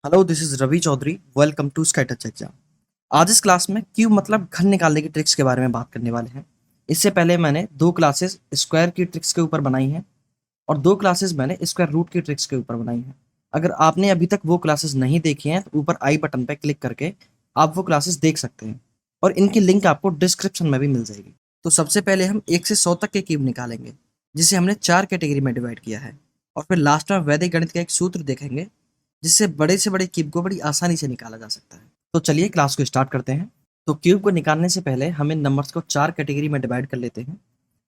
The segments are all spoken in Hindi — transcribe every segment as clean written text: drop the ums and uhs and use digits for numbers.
Hello, this is Ravi Chaudhary. Welcome to Sky Touch exam. आज इस क्लास में क्यूब मतलब घन निकालने की ट्रिक्स के बारे में बात करने वाले हैं। इससे पहले मैंने दो क्लासेस स्क्वायर की ट्रिक्स के ऊपर बनाई हैं और दो क्लासेस मैंने स्क्वायर रूट की ट्रिक्स के ऊपर बनाई हैं। अगर आपने अभी तक वो क्लासेस नहीं देखी हैं तो ऊपर आई बटन पर क्लिक करके आप वो क्लासेस देख सकते हैं और इनकी लिंक आपको डिस्क्रिप्शन में भी मिल जाएगी। तो सबसे पहले हम 1 से 100 तक के क्यूब निकालेंगे, जिसे हमने 4 कैटेगरी में डिवाइड किया है। और फिर लास्ट में वैदिक गणित का एक सूत्र देखेंगे जिससे बड़े से बड़े क्यूब को बड़ी आसानी से निकाला जा सकता है। तो चलिए क्लास को स्टार्ट करते हैं। तो क्यूब को निकालने से पहले हम इन नंबर्स को 4 कैटेगरी में डिवाइड कर लेते हैं,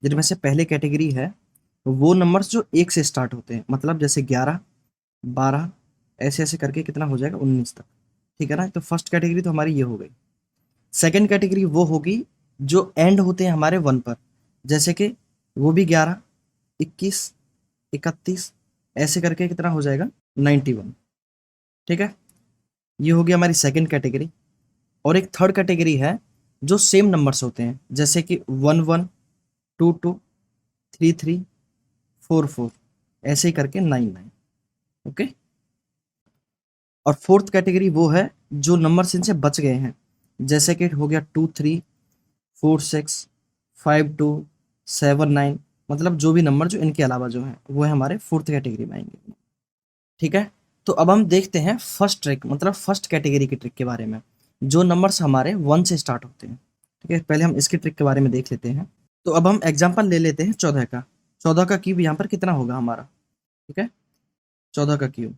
जिनमें से पहले कैटेगरी है वो नंबर्स जो 1 से स्टार्ट होते हैं, मतलब जैसे 11, 12, ऐसे ऐसे करके कितना हो जाएगा 19 तक। ठीक है ना। तो फर्स्ट कैटेगरी तो हमारी ये हो गई। सेकेंड कैटेगरी वो होगी जो एंड होते हैं हमारे 1 पर, जैसे कि वो भी 11, 21, 31, ऐसे करके कितना हो जाएगा 91। ठीक है। ये होगी हमारी सेकंड कैटेगरी। और एक थर्ड कैटेगरी है जो सेम नंबर्स होते हैं, जैसे कि 11, 22, 33, 44, ऐसे ही करके 99। ओके। और फोर्थ कैटेगरी वो है जो नंबर्स इनसे बच गए हैं, जैसे कि हो गया 23, 46, 52, 79, मतलब जो भी नंबर जो इनके अलावा जो है वो है हमारे फोर्थ कैटेगरी में आएंगे। ठीक है। तो अब हम देखते हैं फर्स्ट ट्रिक, मतलब फर्स्ट कैटेगरी की ट्रिक के बारे में, जो नंबर्स हमारे 1 से स्टार्ट होते हैं। ठीक है, पहले हम इसकी ट्रिक के बारे में देख लेते हैं। तो अब हम एग्जांपल ले लेते हैं 14 का। 14 का क्यूब यहाँ पर कितना होगा हमारा। ठीक है, 14 का क्यूब।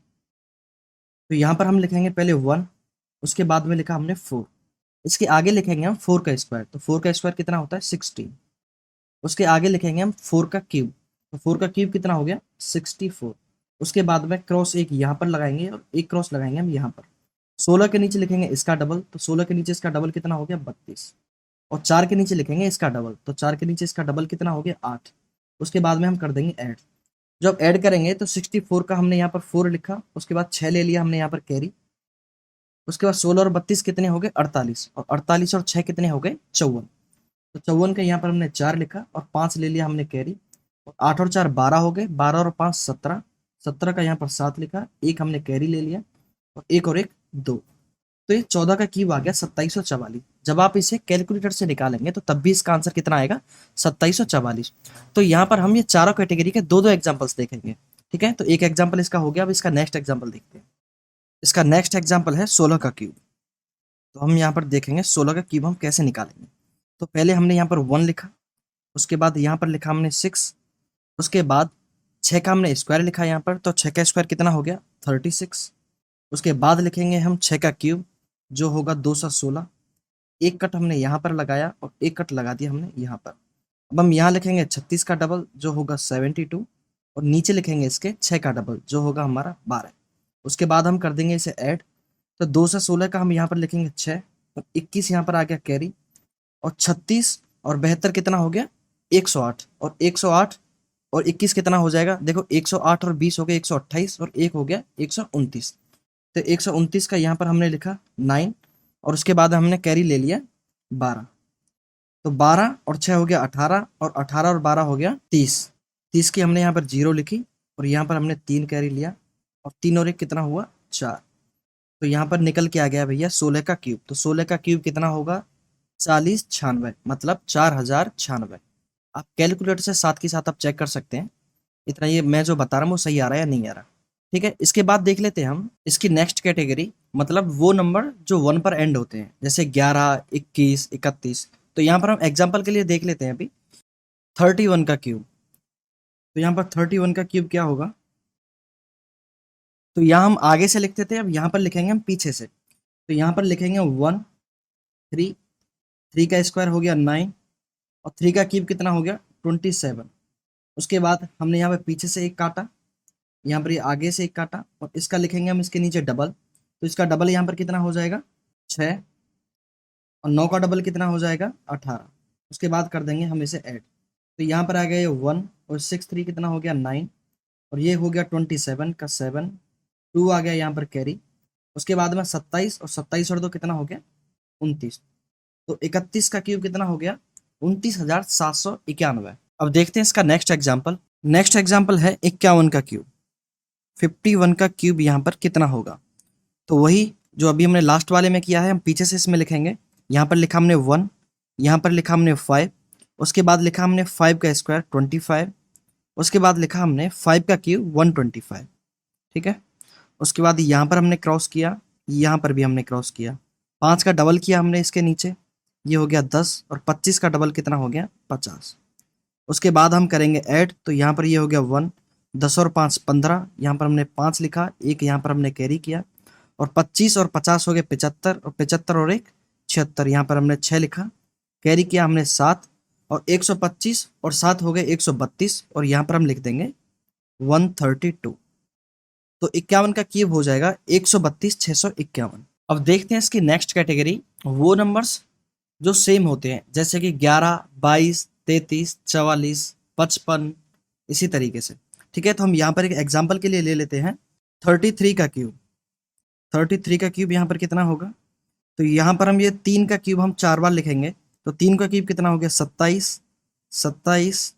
तो यहाँ पर हम लिखेंगे पहले 1, उसके बाद में लिखा हमने 4, इसके आगे लिखेंगे हम 4 का स्क्वायर। तो 4 का स्क्वायर कितना होता है 16। उसके आगे लिखेंगे हम 4 का क्यूब। तो 4 का क्यूब कितना हो गया 64। उसके बाद में क्रॉस एक यहाँ पर लगाएंगे और एक क्रॉस लगाएंगे हम यहाँ पर। 16 के नीचे लिखेंगे इसका डबल, तो 16 के नीचे इसका डबल कितना हो गया 32। और 4 के नीचे लिखेंगे इसका डबल, तो 4 के नीचे इसका डबल कितना हो गया 8। उसके बाद में हम कर देंगे ऐड। जब ऐड करेंगे तो 64 का हमने यहाँ पर 4 लिखा, उसके बाद 6 ले लिया हमने यहाँ पर कैरी। उसके बाद 16 और 32 कितने हो गए 48, और 48 और 6 कितने हो गए 54। तो 54 का यहाँ पर हमने 4 लिखा और 5 ले लिया हमने कैरी। और 8 और 4 12 हो गए, 12 और 5 17। 17 का यहाँ पर 7 लिखा, एक हमने कैरी ले लिया और एक और एक 2। तो ये 14 का क्यूब आ गया 2744। जब आप इसे कैलकुलेटर से निकालेंगे तो तब भी इसका आंसर कितना आएगा 2744। तो यहाँ पर हम ये चारों कैटेगरी के दो दो एग्जाम्पल्स देखेंगे। ठीक है, तो एक एग्जाम्पल इसका हो गया। अब इसका नेक्स्ट एग्जाम्पल देखते हैं। इसका नेक्स्ट एग्जाम्पल है 16 का क्यूब। तो हम यहाँ पर देखेंगे 16 का क्यूब हम कैसे निकालेंगे। तो पहले हमने यहाँ पर 1 लिखा, उसके बाद यहाँ पर लिखा हमने 6, उसके बाद 6 का हमने स्क्वायर लिखा यहाँ पर, तो 6 का स्क्वायर कितना हो गया 36। उसके बाद लिखेंगे हम 6 का क्यूब, जो होगा 216। एक कट हमने यहाँ पर लगाया और एक कट लगा दिया हमने यहाँ पर। अब हम यहाँ लिखेंगे 36 का डबल, जो होगा 72। और नीचे लिखेंगे इसके 6 का डबल, जो होगा हमारा 12। उसके बाद हम कर देंगे इसे ऐड। तो 216 का हम यहाँ पर लिखेंगे 6 और 21 यहाँ पर आ गया कैरी। और 36 और 72 कितना हो गया 108। और 108 और 21 कितना हो जाएगा, देखो 108 और 20 हो गया 128, और एक हो गया 129। तो 129 का यहाँ पर हमने लिखा 9 और उसके बाद हमने कैरी ले लिया 12। तो 12 और 6 हो गया 18, और 18 और 12 हो गया 30। 30 की हमने यहाँ पर 0 लिखी और यहाँ पर हमने 3 कैरी लिया, और 3 और 1 कितना हुआ 4। तो यहाँ पर निकल के आ गया भैया 16 का क्यूब। तो 16 का क्यूब कितना होगा 4096, मतलब 4096। आप कैलकुलेटर से साथ के साथ आप चेक कर सकते हैं इतना ये मैं जो बता रहा हूँ वो सही आ रहा है या नहीं आ रहा। ठीक है, इसके बाद देख लेते हैं हम इसकी नेक्स्ट कैटेगरी, मतलब वो नंबर जो 1 पर एंड होते हैं, जैसे 11, 21, 31। तो यहाँ पर हम एग्जाम्पल के लिए देख लेते हैं अभी 31 का क्यूब। तो यहाँ पर 31 का क्यूब क्या होगा, तो यहाँ हम आगे से लिखते थे, अब यहाँ पर लिखेंगे हम पीछे से। तो यहाँ पर लिखेंगे 1, 3, 3 का स्क्वायर हो गया 9, और 3 का क्यूब कितना हो गया 27। उसके बाद हमने यहाँ पे पीछे से एक काटा, यहाँ पर ये आगे से एक काटा, और इसका लिखेंगे हम इसके नीचे डबल। तो इसका डबल यहाँ पर कितना हो जाएगा 6, और 9 का डबल कितना हो जाएगा 18। उसके बाद कर देंगे हम इसे ऐड। तो यहाँ पर आ गया ये 1 और 6 3 कितना हो गया 9, और ये हो गया 27 का 7, 2 आ गया यहाँ पर कैरी। उसके बाद में 27 और 27 और 2 कितना हो गया 29। तो 31 का क्यूब कितना हो गया 29,791। अब देखते हैं इसका नेक्स्ट एग्जाम्पल। नेक्स्ट एग्जाम्पल है 51 का क्यूब। 51 का क्यूब यहाँ पर कितना होगा, तो वही जो अभी हमने लास्ट वाले में किया है हम पीछे से इसमें लिखेंगे। यहाँ पर लिखा हमने 1, यहाँ पर लिखा हमने 5, उसके बाद लिखा हमने 5 का स्क्वायर 25, उसके बाद लिखा हमने 5 का क्यूब 125। ठीक है, उसके बाद यहाँ पर हमने क्रॉस किया, यहाँ पर भी हमने क्रॉस किया, 5 का डबल किया हमने इसके नीचे, ये हो गया 10, और 25 का डबल कितना हो गया 50। उसके बाद हम करेंगे ऐड, तो यहाँ पर ये हो गया 1, 10 और 5 15, यहाँ पर हमने 5 लिखा, एक यहाँ पर हमने कैरी किया, और 25 और 50 हो गए 75, और 75 और एक 76, यहाँ पर हमने 6 लिखा, कैरी किया हमने 7, और 125 और 7 हो गए 132, और यहाँ पर हम लिख देंगे 132। तो 51 का क्यूब हो जाएगा 132 651। अब देखते हैं इसकी नेक्स्ट कैटेगरी, वो नंबर्स जो सेम होते हैं, जैसे कि 11, 22, 33, 44, 55, इसी तरीके से। ठीक है, तो हम यहाँ पर एक एग्जाम्पल के लिए ले लेते हैं 33 का क्यूब। 33 का क्यूब यहाँ पर कितना होगा, तो यहाँ पर हम ये 3 का क्यूब हम 4 बार लिखेंगे, तो 3 का क्यूब कितना हो गया 27, 27,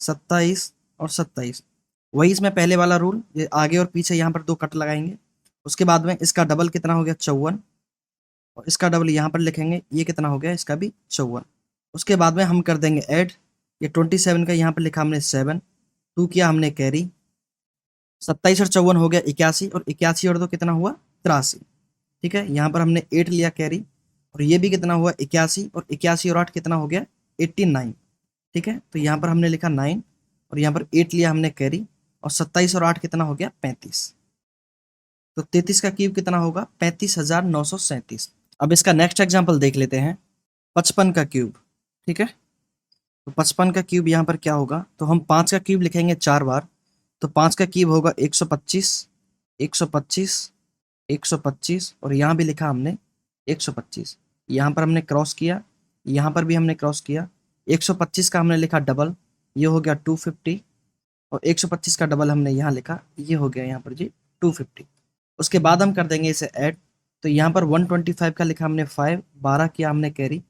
27 और 27। वही इसमें पहले वाला रूल, ये आगे और पीछे यहाँ पर 2 कट लगाएंगे। उसके बाद में इसका डबल कितना हो गया 54, और इसका डबल यहाँ पर लिखेंगे, ये कितना हो गया इसका भी 54। उसके बाद में हम कर देंगे ऐड, ये 27 का यहाँ पर लिखा हमने 7, 2 किया हमने कैरी, 27 और 54 हो गया 81, और 81 और 2 कितना हुआ 83। ठीक है, यहाँ पर हमने 8 लिया कैरी, और ये भी कितना हुआ 81, और 81 और 8 कितना हो गया 89। ठीक है, तो यहाँ पर हमने लिखा 9, और यहाँ पर 8 लिया हमने कैरी, और 27 और 8 कितना हो गया 35। तो 33 का क्यूब कितना होगा 35,937। अब इसका नेक्स्ट एग्जाम्पल देख लेते हैं 55 का क्यूब। ठीक है, तो 55 का क्यूब यहाँ पर क्या होगा, तो हम 5 का क्यूब लिखेंगे 4 बार, तो 5 का क्यूब होगा 125, 125, 125, और यहाँ भी लिखा हमने 125। यहाँ पर हमने क्रॉस किया, यहाँ पर भी हमने क्रॉस किया, 125 का हमने लिखा डबल, ये हो गया 250, और 125 का डबल हमने यहाँ लिखा, ये हो गया यहाँ पर जी 250। उसके बाद हम कर देंगे इसे ऐड, तो यहाँ पर 125 का लिखा हमने 5, 12 किया हमने कैरी,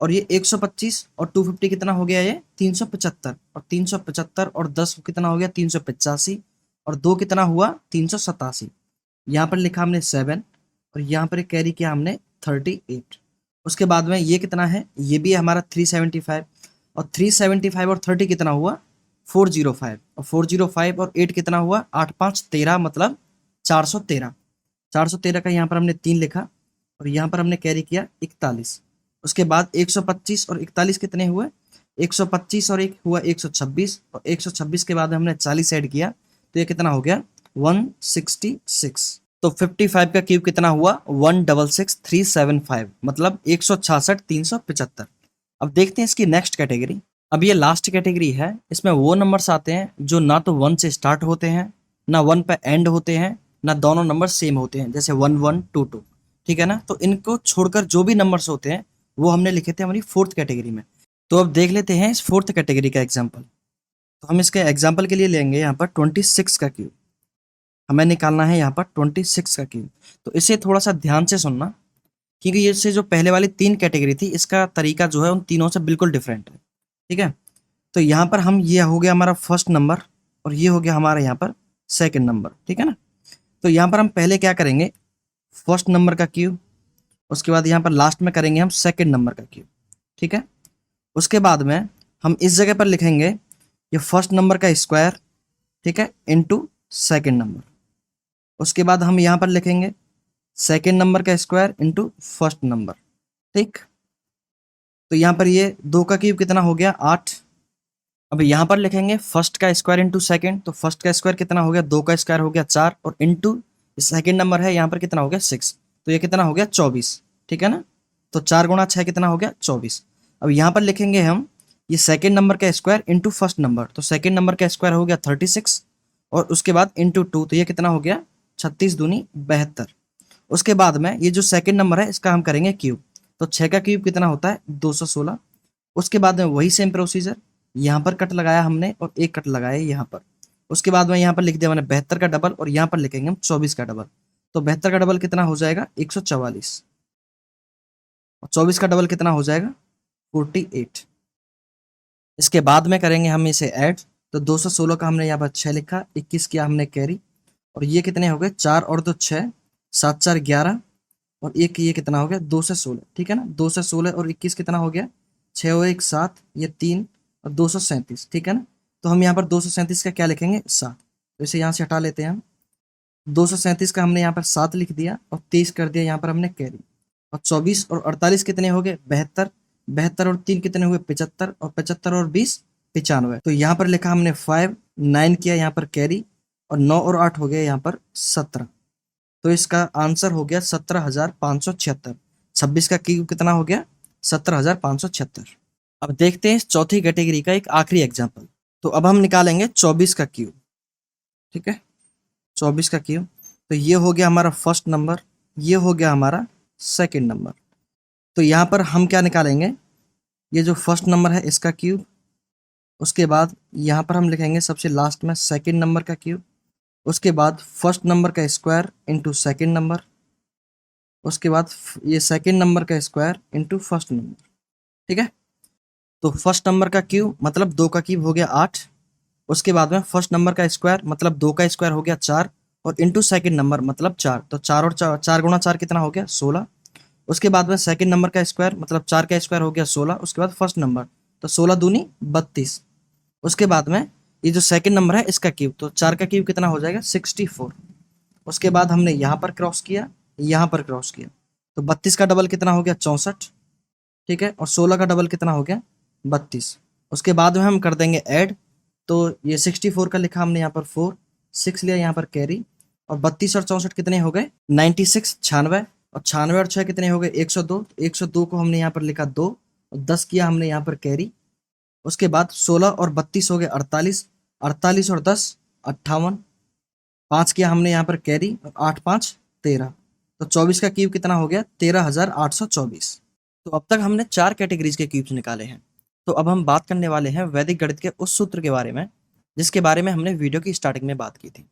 और ये 125 और 250 कितना हो गया ये 375, और 375 और 10 कितना हो गया 385, और 2 कितना हुआ 387। यहाँ पर लिखा हमने 7, और यहाँ पर कैरी किया हमने 38। उसके बाद में ये कितना है, ये भी है हमारा 375, और 375 और 30 कितना हुआ 405, और 405 और 8 कितना हुआ 8 5 13, मतलब 413। 413 का यहाँ पर हमने 3 लिखा, और यहाँ पर हमने कैरी किया 41। उसके बाद 125 और 41 कितने हुए, 125 और 1 हुआ 126, और 126 के बाद हमने 40 ऐड किया, तो ये कितना हो गया 166। तो 55 का क्यूब कितना हुआ 166,375, मतलब 166,375। अब देखते हैं इसकी नेक्स्ट कैटेगरी। अब ये लास्ट कैटेगरी है, इसमें वो नंबर्स आते हैं जो ना तो 1 से स्टार्ट होते हैं, ना 1 पे एंड होते हैं, ना दोनों नंबर सेम होते हैं, जैसे 1 1 2 2। ठीक है ना, तो इनको छोड़कर जो भी नंबर्स होते हैं वो हमने लिखे थे हमारी 4th कैटेगरी में। तो अब देख लेते हैं इस 4th कैटेगरी का एग्जाम्पल। तो हम इसके एग्जाम्पल के लिए लेंगे यहाँ पर 26 का क्यूब। हमें निकालना है यहाँ पर 26 का क्यूब। तो इसे थोड़ा सा ध्यान से सुनना, क्योंकि ये से जो पहले वाली 3 कैटेगरी थी, इसका तरीका जो है उन तीनों से बिल्कुल डिफरेंट है। ठीक है, तो यहाँ पर हम, ये हो गया हमारा फर्स्ट नंबर, और ये हो गया हमारा यहाँ पर सेकंड नंबर। ठीक है ना, तो यहाँ पर हम पहले क्या करेंगे, फर्स्ट नंबर का क्यूब, उसके बाद यहाँ पर लास्ट में करेंगे हम सेकंड नंबर का क्यूब। ठीक है, उसके बाद में हम इस जगह पर लिखेंगे ये फर्स्ट नंबर का स्क्वायर, ठीक है, इनटू सेकंड नंबर। उसके बाद हम यहाँ पर लिखेंगे सेकंड नंबर का स्क्वायर इनटू फर्स्ट नंबर। ठीक, तो यहाँ पर ये 2 का क्यूब कितना हो गया 8। अब यहाँ पर लिखेंगे फर्स्ट का स्क्वायर इंटू सेकंड, तो फर्स्ट का स्क्वायर कितना हो गया 2 का स्क्वायर हो गया 4, और इंटू सेकंड नंबर है यहाँ पर कितना हो गया 6, तो ये कितना हो गया 24। ठीक है ना, तो 4 गुणा 6 कितना हो गया 24। अब यहाँ पर लिखेंगे हम ये सेकंड नंबर का स्क्वायर इंटू फर्स्ट नंबर, तो सेकंड नंबर का स्क्वायर हो गया 36, और उसके बाद इंटू 2, तो ये कितना हो गया 36 दूनी 72। उसके बाद में ये जो सेकंड नंबर है इसका हम करेंगे क्यूब, तो 6 का क्यूब कितना होता है 216। उसके बाद में वही सेम प्रोसीजर, यहाँ पर कट लगाया हमने और एक कट लगाया यहाँ पर। उसके बाद में यहाँ पर लिख दिया मैंने 72 का डबल, और यहाँ पर लिखेंगे हम 24 का डबल। तो 72 का डबल कितना हो जाएगा 144, और 24 का डबल कितना हो जाएगा 48। इसके बाद में करेंगे हम इसे ऐड, तो 216 का हमने यहाँ पर 6 लिखा, 21 किया हमने कैरी, और ये कितने हो गए 4 और 2 6, 7 4 11 और एक ये कितना हो गया 2 से 16, ठीक है ना। 2 से 16 और 21 कितना हो गया 6 और 1 7, ये 3 और 237, ठीक है ना। तो हम यहाँ पर 237 का क्या लिखेंगे 7, तो इसे यहाँ से हटा लेते हैं हम। 237 का हमने यहाँ पर 7 लिख दिया और 23 कर दिया यहाँ पर हमने कैरी। और 24 और 48 कितने हो गए 72, 72 और 3 कितने हुए 75, और 75 और 20 95। तो यहाँ पर लिखा हमने 5, 9 किया यहाँ पर कैरी, और 9 और 8 हो गया यहाँ पर 17। तो इसका आंसर हो गया 17,576। 26 का क्यूब कितना हो गया 17,576। अब देखते हैं इस चौथी कैटेगरी का एक आखिरी एग्जाम्पल। तो अब हम निकालेंगे 24 का क्यूब, ठीक है। 24 का क्यूब, तो ये हो गया हमारा फर्स्ट नंबर, ये हो गया हमारा सेकंड नंबर। तो यहाँ पर हम क्या निकालेंगे, ये जो फर्स्ट नंबर है इसका क्यूब, उसके बाद यहाँ पर हम लिखेंगे सबसे लास्ट में सेकंड नंबर का क्यूब, उसके बाद फर्स्ट नंबर का स्क्वायर इंटू सेकेंड नंबर, उसके बाद ये सेकंड नंबर का स्क्वायर इंटू फर्स्ट नंबर, ठीक है। तो फर्स्ट नंबर का क्यूब मतलब 2 का क्यूब हो गया 8, उसके बाद में फर्स्ट नंबर का स्क्वायर मतलब 2 का स्क्वायर हो गया 4, और इंटू सेकंड नंबर मतलब 4, तो 4 और 4, 4 गुणा 4 कितना हो गया 16। उसके बाद में सेकंड नंबर का स्क्वायर मतलब 4 का स्क्वायर हो गया 16, उसके बाद फर्स्ट नंबर तो 16 दूनी 32। उसके बाद में ये जो सेकंड नंबर है इसका क्यूब, तो 4 का क्यूब कितना हो जाएगा 64। उसके बाद हमने यहाँ पर क्रॉस किया, यहाँ पर क्रॉस किया, तो 32 का डबल कितना हो गया 64, ठीक है। और 16 का डबल कितना हो गया 32। उसके बाद में हम कर देंगे ऐड, तो ये 64 का लिखा हमने यहाँ पर 4, 6 लिया यहाँ पर कैरी, और 32 और 64 कितने हो गए 96, 96, और 96 और 6 कितने हो गए 102, 102 को हमने यहाँ पर लिखा 2, और 10 किया हमने यहाँ पर कैरी। उसके बाद 16 और 32 हो गए 48, 48 और 10 58, 5 किया हमने यहाँ पर कैरी, और 8 5 13, तो 24 का क्यूब कितना हो गया 13,824। तो अब तक हमने 4 कैटेगरीज के क्यूब्स निकाले हैं। तो अब हम बात करने वाले हैं वैदिक गणित के उस सूत्र के बारे में जिसके बारे में हमने वीडियो की स्टार्टिंग में बात की थी।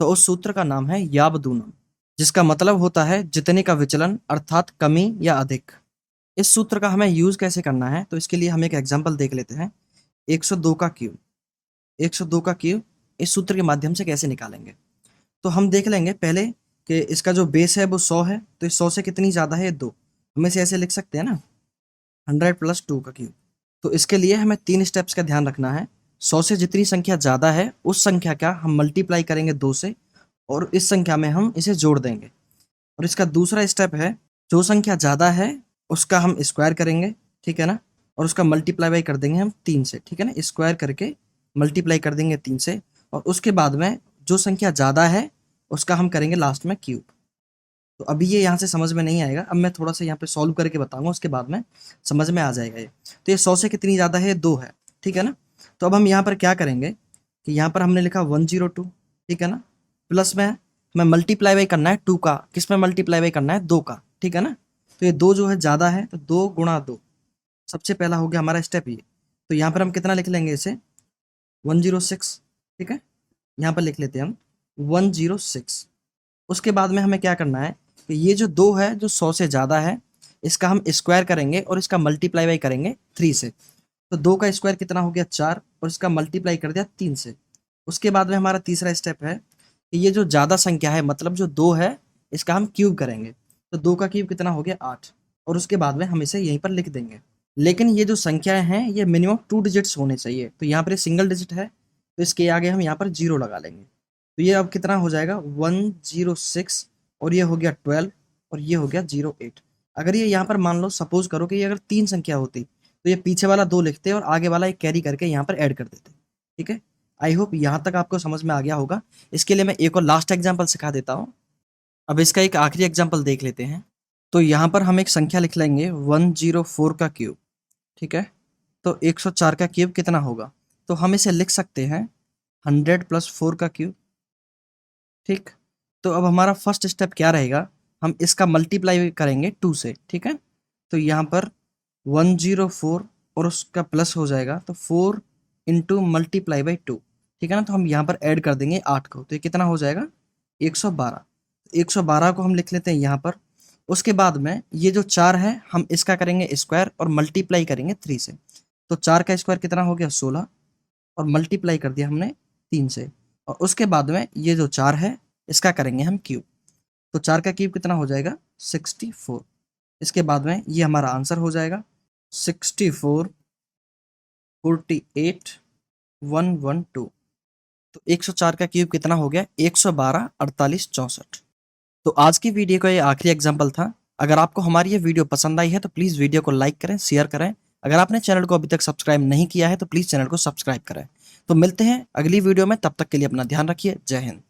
तो उस सूत्र का नाम है यावदूनम, जिसका मतलब होता है जितने का विचलन अर्थात कमी या अधिक। इस सूत्र का हमें यूज कैसे करना है, तो इसके लिए हम एक एग्जाम्पल देख लेते हैं। 102 का क्यूब, 102 का क्यूब इस सूत्र के माध्यम से कैसे निकालेंगे। तो हम देख लेंगे पहले कि इसका जो बेस है वो 100 है, तो इस 100 से कितनी ज़्यादा है 2, हम इसे ऐसे लिख सकते हैं ना 100 + 2 का क्यूब। तो इसके लिए हमें 3 स्टेप्स का ध्यान रखना है। 100 से जितनी संख्या ज़्यादा है उस संख्या का हम मल्टीप्लाई करेंगे 2 से, और इस संख्या में हम इसे जोड़ देंगे। और इसका दूसरा स्टेप है जो संख्या ज़्यादा है उसका हम स्क्वायर करेंगे, ठीक है ना, और उसका मल्टीप्लाई बाई कर देंगे हम 3 से, ठीक है ना, स्क्वायर करके मल्टीप्लाई कर देंगे 3 से। और उसके बाद में जो संख्या ज़्यादा है उसका हम करेंगे लास्ट में क्यूब। तो अभी ये यहाँ से समझ में नहीं आएगा, अब मैं थोड़ा सा यहाँ पे सॉल्व करके बताऊंगा, उसके बाद में समझ में आ जाएगा ये। तो ये 100 से कितनी ज़्यादा है 2 है, ठीक है ना। तो अब हम यहाँ पर क्या करेंगे कि यहाँ पर हमने लिखा 102, ठीक है ना, प्लस में हमें मल्टीप्लाई बाई करना है 2 का, किस में मल्टीप्लाई बाई करना है 2 का, ठीक है ना। तो ये 2 जो है ज़्यादा है, तो 2 गुणा 2 सबसे पहला हो गया हमारा स्टेप ये। तो यहाँ पर हम कितना लिख लेंगे इसे 106, ठीक है, यहाँ पर लिख लेते हैं हम 106। उसके बाद में हमें क्या करना है कि ये जो 2 है जो 100 से ज़्यादा है इसका हम स्क्वायर करेंगे और इसका मल्टीप्लाई बाई करेंगे 3 से। तो 2 का स्क्वायर कितना हो गया 4, और इसका मल्टीप्लाई कर दिया 3 से। उसके बाद में हमारा तीसरा स्टेप है कि ये जो ज़्यादा संख्या है मतलब जो 2 है इसका हम क्यूब करेंगे। तो 2 का क्यूब कितना हो गया 8, और उसके बाद में हम इसे यहीं पर लिख देंगे। लेकिन ये जो संख्याएं हैं ये मिनिमम 2 डिजिट्स होने चाहिए। तो यहाँ पर ये सिंगल डिजिट है तो इसके आगे हम यहाँ पर 0 लगा लेंगे। तो ये अब कितना हो जाएगा 106, और ये हो गया 12, और ये हो गया 08। अगर ये यहाँ पर मान लो सपोज करो कि ये अगर 3 संख्या होती तो ये पीछे वाला 2 लिखते और आगे वाला एक कैरी करके यहाँ पर ऐड कर देते, ठीक है। आई होप यहाँ तक आपको समझ में आ गया होगा। इसके लिए मैं एक और लास्ट एग्जाम्पल सिखा देता हूँ। अब इसका एक आखिरी एग्जाम्पल देख लेते हैं। तो यहाँ पर हम एक संख्या लिख लेंगे 104 का क्यूब, ठीक है। तो 104 का क्यूब कितना होगा, तो हम इसे लिख सकते हैं 100 + 4 का क्यूब, ठीक। तो अब हमारा फर्स्ट स्टेप क्या रहेगा, हम इसका मल्टीप्लाई करेंगे 2 से, ठीक है। तो यहाँ पर 104 और उसका प्लस हो जाएगा तो 4 इंटू मल्टीप्लाई बाई 2, ठीक है ना। तो हम यहाँ पर ऐड कर देंगे 8 को, तो ये कितना हो जाएगा 112। 112 को हम लिख लेते हैं यहाँ पर। उसके बाद में ये जो 4 है हम इसका करेंगे स्क्वायर और मल्टीप्लाई करेंगे 3 से। तो 4 का स्क्वायर कितना हो गया 16, और मल्टीप्लाई कर दिया हमने 3 से। और उसके बाद में ये जो 4 है इसका करेंगे हम क्यूब। तो 4 का क्यूब कितना हो जाएगा 64। इसके बाद में ये हमारा आंसर हो जाएगा 64 48 112। तो 104 का क्यूब कितना हो गया 112 48 64। तो आज की वीडियो का ये आखिरी एग्जाम्पल था। अगर आपको हमारी ये वीडियो पसंद आई है तो प्लीज़ वीडियो को लाइक करें, शेयर करें। अगर आपने चैनल को अभी तक सब्सक्राइब नहीं किया है तो प्लीज़ चैनल को सब्सक्राइब करें। तो मिलते हैं अगली वीडियो में, तब तक के लिए अपना ध्यान रखिए। जय हिंद।